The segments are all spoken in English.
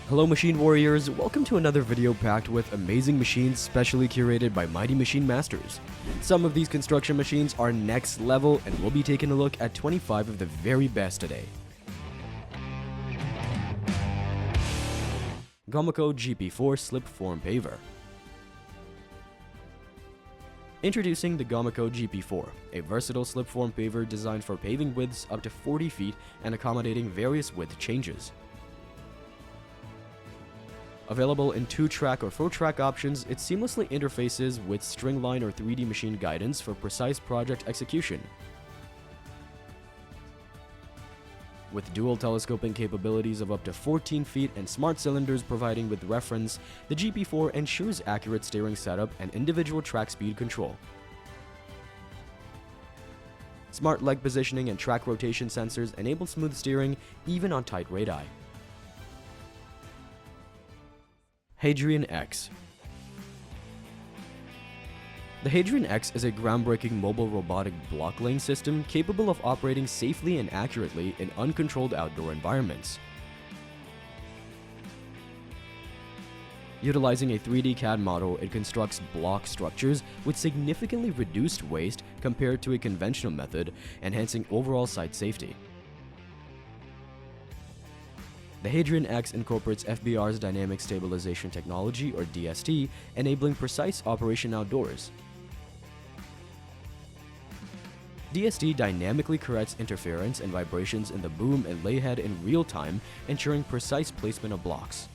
Hello Machine Warriors, welcome to another video packed with amazing machines specially curated by Mighty Machine Masters. Some of these construction machines are next level and we'll be taking a look at 25 of the very best today. Backhoe GP4 Slipform Paver. Introducing the Backhoe GP4, a versatile slipform paver designed for paving widths up to 40 feet and accommodating various width changes. Available in 2-track or 4-track options, it seamlessly interfaces with stringline or 3D machine guidance for precise project execution. With dual telescoping capabilities of up to 14 feet and smart cylinders providing with reference, the GP4 ensures accurate steering setup and individual track speed control. Smart leg positioning and track rotation sensors enable smooth steering even on tight radii. Hadrian X. The Hadrian X is a groundbreaking mobile robotic block laying system capable of operating safely and accurately in uncontrolled outdoor environments. Utilizing a 3D CAD model, it constructs block structures with significantly reduced waste compared to a conventional method, enhancing overall site safety. The Hadrian X incorporates FBR's dynamic stabilization technology, or DST, enabling precise operation outdoors. DST dynamically corrects interference and vibrations in the boom and layhead in real time, ensuring precise placement of blocks.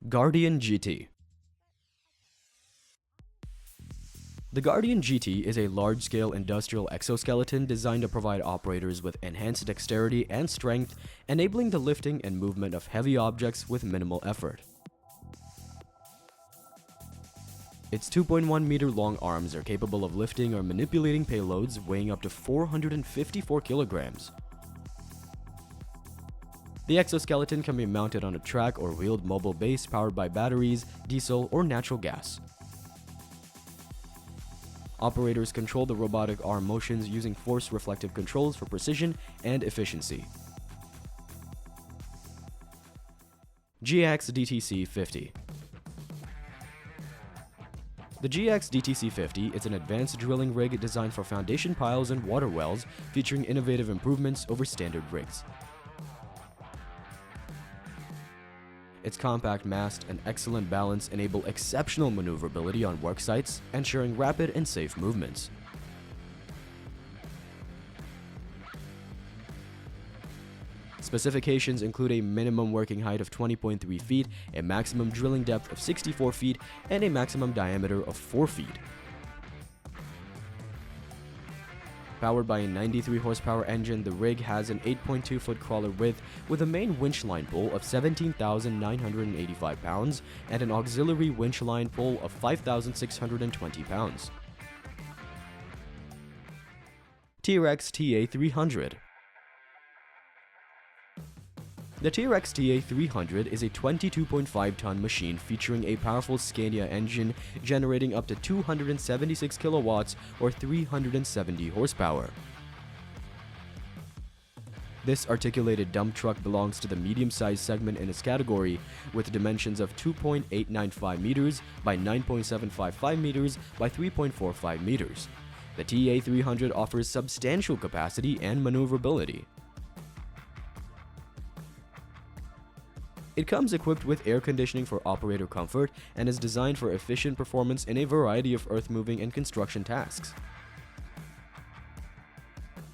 Guardian GT. The Guardian GT is a large-scale industrial exoskeleton designed to provide operators with enhanced dexterity and strength, enabling the lifting and movement of heavy objects with minimal effort. Its 2.1-meter long arms are capable of lifting or manipulating payloads weighing up to 454 kilograms. The exoskeleton can be mounted on a track or wheeled mobile base powered by batteries, diesel, or natural gas. Operators control the robotic arm motions using force-reflective controls for precision and efficiency. GX DTC-50. The GX DTC-50 is an advanced drilling rig designed for foundation piles and water wells, featuring innovative improvements over standard rigs. Its compact mast and excellent balance enable exceptional maneuverability on work sites, ensuring rapid and safe movements. Specifications include a minimum working height of 20.3 feet, a maximum drilling depth of 64 feet, and a maximum diameter of 4 feet. Powered by a 93 horsepower engine, the rig has an 8.2-foot crawler width with a main winch line pull of 17,985 pounds and an auxiliary winch line pull of 5,620 pounds. T-Rex TA300. The T-Rex TA300 is a 22.5-ton machine featuring a powerful Scania engine generating up to 276 kilowatts or 370 horsepower. This articulated dump truck belongs to the medium-sized segment in its category, with dimensions of 2.895 meters by 9.755 meters by 3.45 meters. The TA300 offers substantial capacity and maneuverability. It comes equipped with air conditioning for operator comfort and is designed for efficient performance in a variety of earth-moving and construction tasks.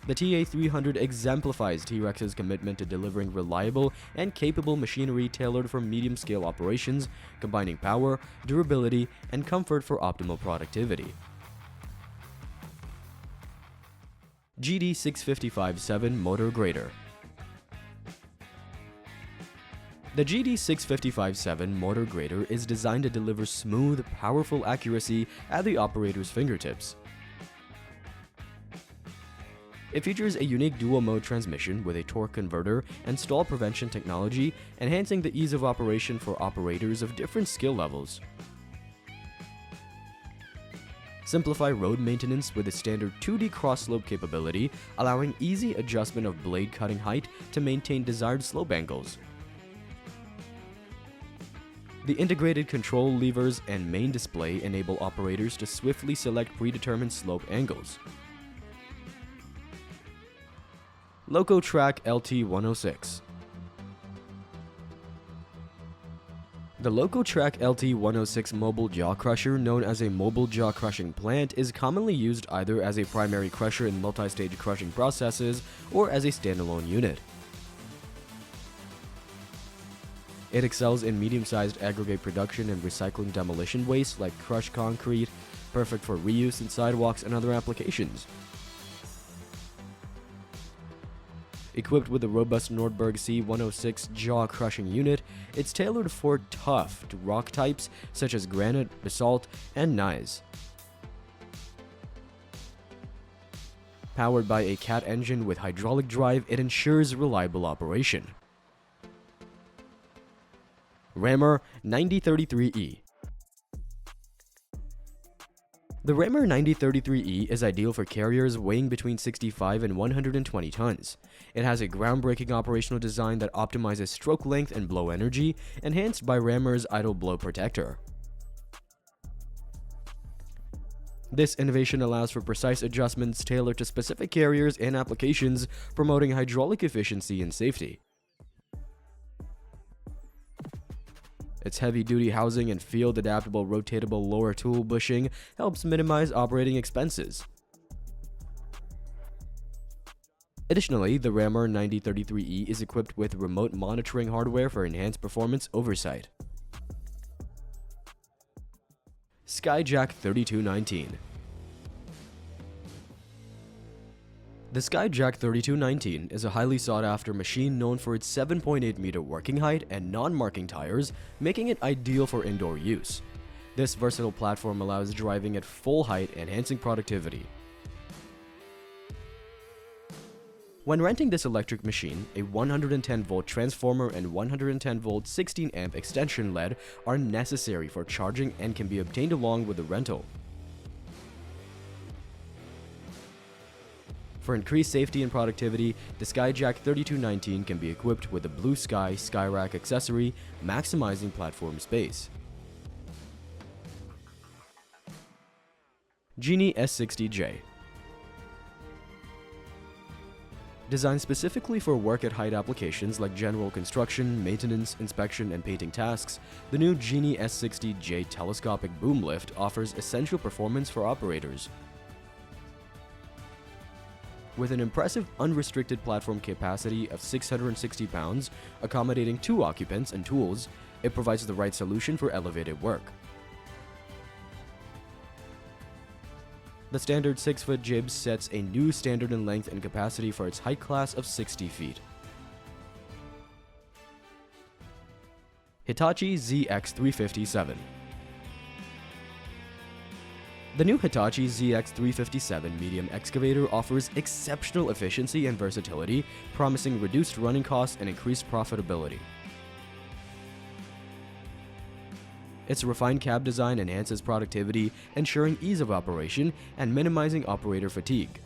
The TA300 exemplifies T-Rex's commitment to delivering reliable and capable machinery tailored for medium-scale operations, combining power, durability, and comfort for optimal productivity. GD655-7 Motor Grader. The GD655-7 motor grader is designed to deliver smooth, powerful accuracy at the operator's fingertips. It features a unique dual-mode transmission with a torque converter and stall prevention technology, enhancing the ease of operation for operators of different skill levels. simplify road maintenance with a standard 2D cross-slope capability, allowing easy adjustment of blade cutting height to maintain desired slope angles. The integrated control levers and main display enable operators to swiftly select predetermined slope angles. LocoTrack LT106. The LocoTrack LT106 mobile jaw crusher, known as a mobile jaw crushing plant, is commonly used either as a primary crusher in multi-stage crushing processes or as a standalone unit. It excels in medium-sized aggregate production and recycling demolition waste like crushed concrete, perfect for reuse in sidewalks and other applications. Equipped with a robust Nordberg C106 jaw crushing unit, it's tailored for tough rock types such as granite, basalt, and gneiss. Powered by a Cat engine with hydraulic drive, it ensures reliable operation. Rammer 9033E. The Rammer 9033E is ideal for carriers weighing between 65 and 120 tons. It has a groundbreaking operational design that optimizes stroke length and blow energy, enhanced by Rammer's idle blow protector. This innovation allows for precise adjustments tailored to specific carriers and applications, promoting hydraulic efficiency and safety. Its heavy-duty housing and field-adaptable rotatable lower tool bushing helps minimize operating expenses. Additionally, the Rammer 9033E is equipped with remote monitoring hardware for enhanced performance oversight. Skyjack 3219. The Skyjack 3219 is a highly sought-after machine known for its 7.8-meter working height and non-marking tires, making it ideal for indoor use. This versatile platform allows driving at full height, enhancing productivity. When renting this electric machine, a 110-volt transformer and 110-volt 16-amp extension LED are necessary for charging and can be obtained along with the rental. For increased safety and productivity, the Skyjack 3219 can be equipped with a Blue Sky Skyrack accessory, maximizing platform space. Genie S60J. Designed specifically for work at height applications like general construction, maintenance, inspection, and painting tasks, the new Genie S60J telescopic boom lift offers essential performance for operators. With an impressive unrestricted platform capacity of 660 pounds, accommodating 2 occupants and tools, it provides the right solution for elevated work. The standard 6-foot jib sets a new standard in length and capacity for its height class of 60 feet. Hitachi ZX357. The new Hitachi ZX357 medium excavator offers exceptional efficiency and versatility, promising reduced running costs and increased profitability. Its refined cab design enhances productivity, ensuring ease of operation and minimizing operator fatigue.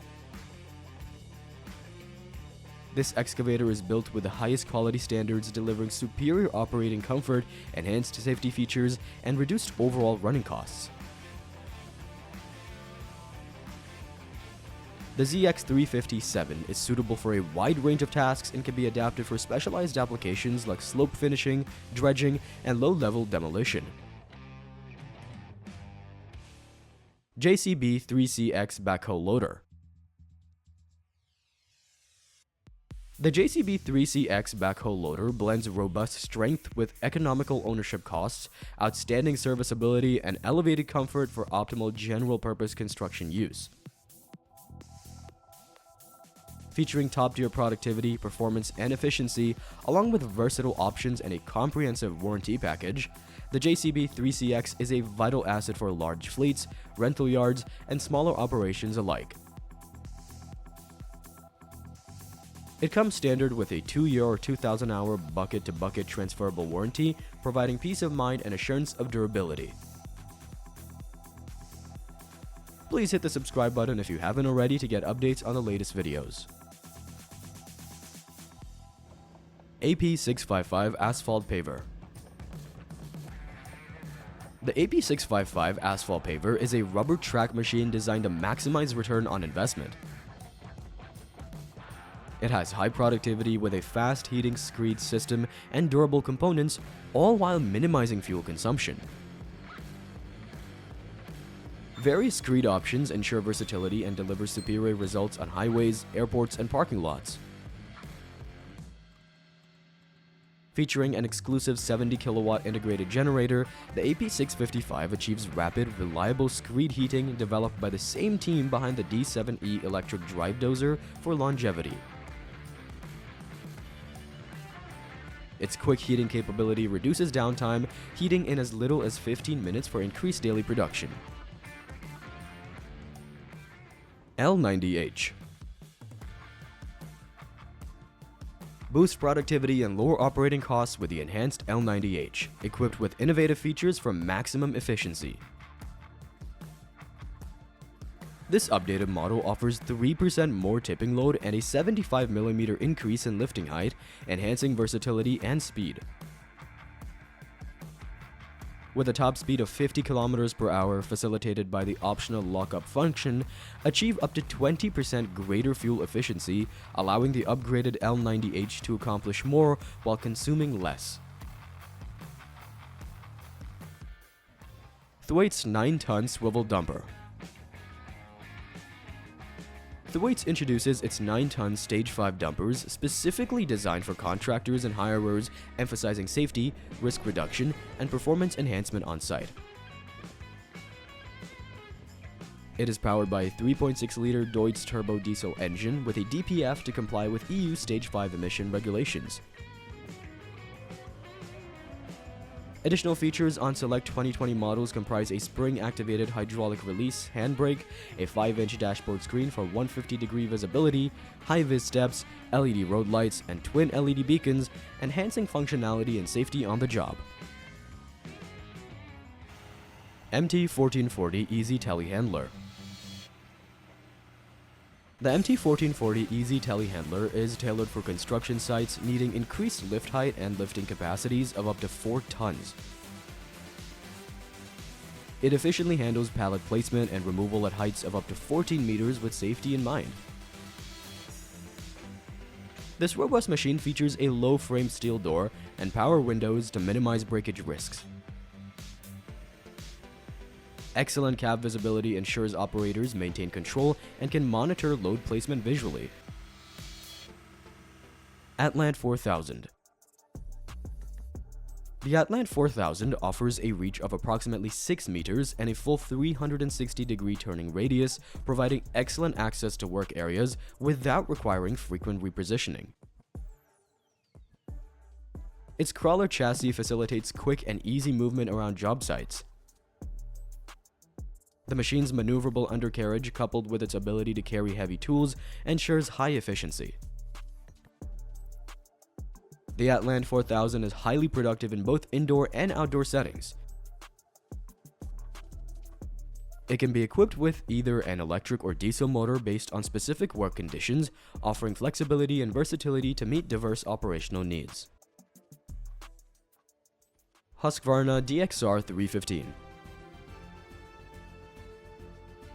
This excavator is built with the highest quality standards, delivering superior operating comfort, enhanced safety features, and reduced overall running costs. The ZX357 is suitable for a wide range of tasks and can be adapted for specialized applications like slope finishing, dredging, and low-level demolition. JCB 3CX Backhoe Loader. The JCB 3CX Backhoe Loader blends robust strength with economical ownership costs, outstanding serviceability, and elevated comfort for optimal general-purpose construction use. Featuring top-tier productivity, performance, and efficiency, along with versatile options and a comprehensive warranty package, the JCB 3CX is a vital asset for large fleets, rental yards, and smaller operations alike. It comes standard with a 2-year or 2,000-hour bucket-to-bucket transferable warranty, providing peace of mind and assurance of durability. please hit the subscribe button if you haven't already to get updates on the latest videos. AP655 Asphalt Paver. The AP655 Asphalt Paver is a rubber track machine designed to maximize return on investment. It has high productivity with a fast heating screed system and durable components, all while minimizing fuel consumption. Various screed options ensure versatility and deliver superior results on highways, airports, and parking lots. Featuring an exclusive 70 kilowatt integrated generator, the AP655 achieves rapid, reliable screed heating developed by the same team behind the D7E electric drive dozer for longevity. Its quick heating capability reduces downtime, heating in as little as 15 minutes for increased daily production. L90H. Boost productivity and lower operating costs with the enhanced L90H, equipped with innovative features for maximum efficiency. This updated model offers 3% more tipping load and a 75mm increase in lifting height, enhancing versatility and speed. With a top speed of 50 km per hour facilitated by the optional lockup function, achieve up to 20% greater fuel efficiency, allowing the upgraded L90H to accomplish more while consuming less. Thwaites 9-ton Swivel Dumper. Thwaites introduces its 9-ton Stage 5 dumpers specifically designed for contractors and hirers, emphasizing safety, risk reduction, and performance enhancement on site. It is powered by a 3.6-liter Deutz turbo diesel engine with a DPF to comply with EU Stage 5 emission regulations. Additional features on select 2020 models comprise a spring-activated hydraulic release handbrake, a 5-inch dashboard screen for 150-degree visibility, high-vis steps, LED road lights, and twin LED beacons, enhancing functionality and safety on the job. MT1440 Easy Telehandler. The MT1440 Easy Telehandler is tailored for construction sites needing increased lift height and lifting capacities of up to 4 tons. It efficiently handles pallet placement and removal at heights of up to 14 meters with safety in mind. This robust machine features a low-frame steel door and power windows to minimize breakage risks. Excellent cab visibility ensures operators maintain control and can monitor load placement visually. Atlant 4000. The Atlant 4000 offers a reach of approximately 6 meters and a full 360-degree turning radius, providing excellent access to work areas without requiring frequent repositioning. Its crawler chassis facilitates quick and easy movement around job sites. The machine's maneuverable undercarriage, coupled with its ability to carry heavy tools, ensures high efficiency. The Atlant 4000 is highly productive in both indoor and outdoor settings. It can be equipped with either an electric or diesel motor based on specific work conditions, offering flexibility and versatility to meet diverse operational needs. Husqvarna DXR 315.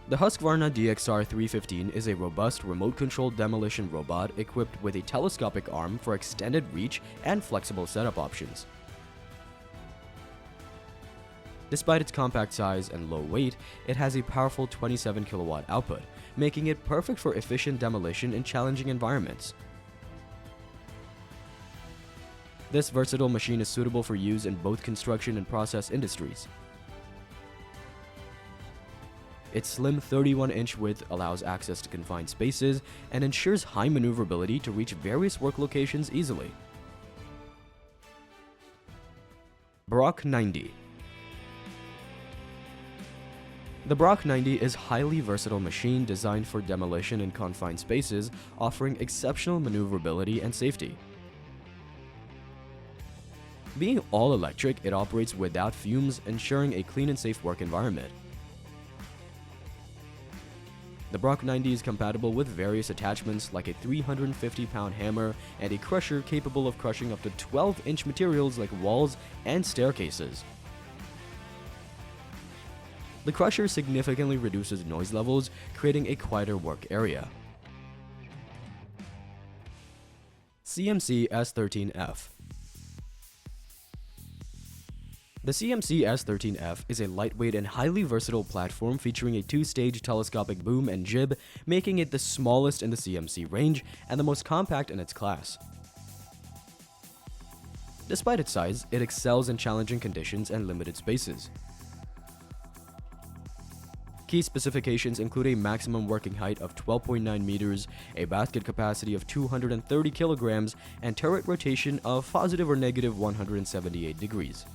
The Husqvarna DXR 315 is a robust remote-controlled demolition robot equipped with a telescopic arm for extended reach and flexible setup options. Despite its compact size and low weight, it has a powerful 27 kilowatt output, making it perfect for efficient demolition in challenging environments. This versatile machine is suitable for use in both construction and process industries. Its slim 31-inch width allows access to confined spaces and ensures high maneuverability to reach various work locations easily. Brock 90. The Brock 90 is a highly versatile machine designed for demolition in confined spaces, offering exceptional maneuverability and safety. Being all-electric, it operates without fumes, ensuring a clean and safe work environment. The Brock 90 is compatible with various attachments like a 350-pound hammer and a crusher capable of crushing up to 12-inch materials like walls and staircases. The crusher significantly reduces noise levels, creating a quieter work area. CMC S13F. The CMC S13F is a lightweight and highly versatile platform featuring a 2-stage telescopic boom and jib, making it the smallest in the CMC range and the most compact in its class. Despite its size, it excels in challenging conditions and limited spaces. Key specifications include a maximum working height of 12.9 meters, a basket capacity of 230 kilograms, and turret rotation of positive or negative 178 degrees.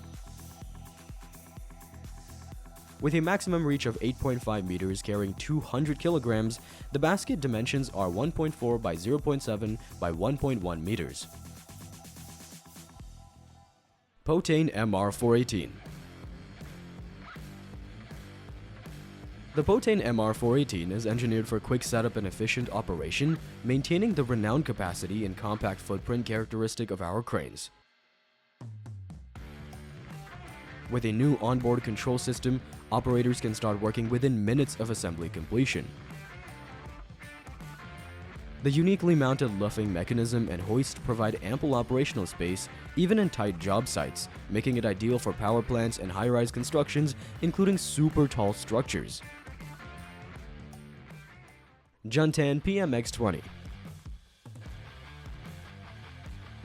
With a maximum reach of 8.5 meters carrying 200 kilograms, the basket dimensions are 1.4 by 0.7 by 1.1 meters. Potane MR418. The Potane MR418 is engineered for quick setup and efficient operation, maintaining the renowned capacity and compact footprint characteristic of our cranes. With a new onboard control system, operators can start working within minutes of assembly completion. The uniquely mounted luffing mechanism and hoist provide ample operational space, even in tight job sites, making it ideal for power plants and high-rise constructions, including super tall structures. Juntan PMX-20.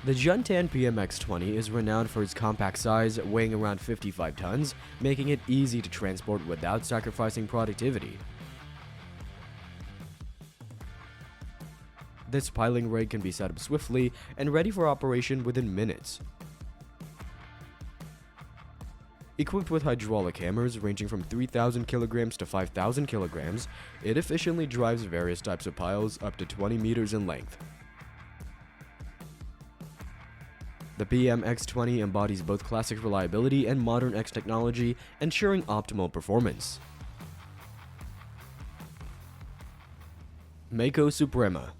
The Juntan PMX-20 is renowned for its compact size, weighing around 55 tons, making it easy to transport without sacrificing productivity. This piling rig can be set up swiftly and ready for operation within minutes. Equipped with hydraulic hammers ranging from 3,000 kilograms to 5,000 kilograms, it efficiently drives various types of piles up to 20 meters in length. The PMX-20 embodies both classic reliability and modern X technology, ensuring optimal performance. Mako Suprema.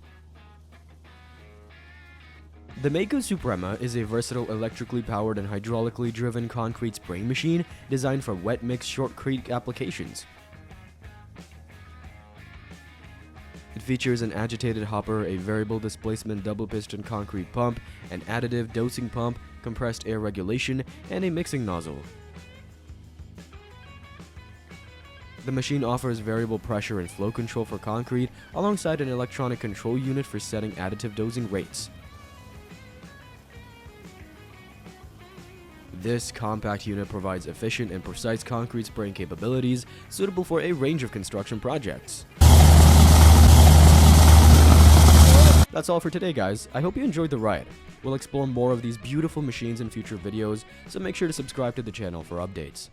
The Mako Suprema is a versatile electrically powered and hydraulically driven concrete spraying machine designed for wet mix shortcrete applications. It features an agitated hopper, a variable displacement double piston concrete pump, an additive dosing pump, compressed air regulation, and a mixing nozzle. The machine offers variable pressure and flow control for concrete, alongside an electronic control unit for setting additive dosing rates. This compact unit provides efficient and precise concrete spraying capabilities, suitable for a range of construction projects. That's all for today, guys. I hope you enjoyed the ride. We'll explore more of these beautiful machines in future videos, so make sure to subscribe to the channel for updates.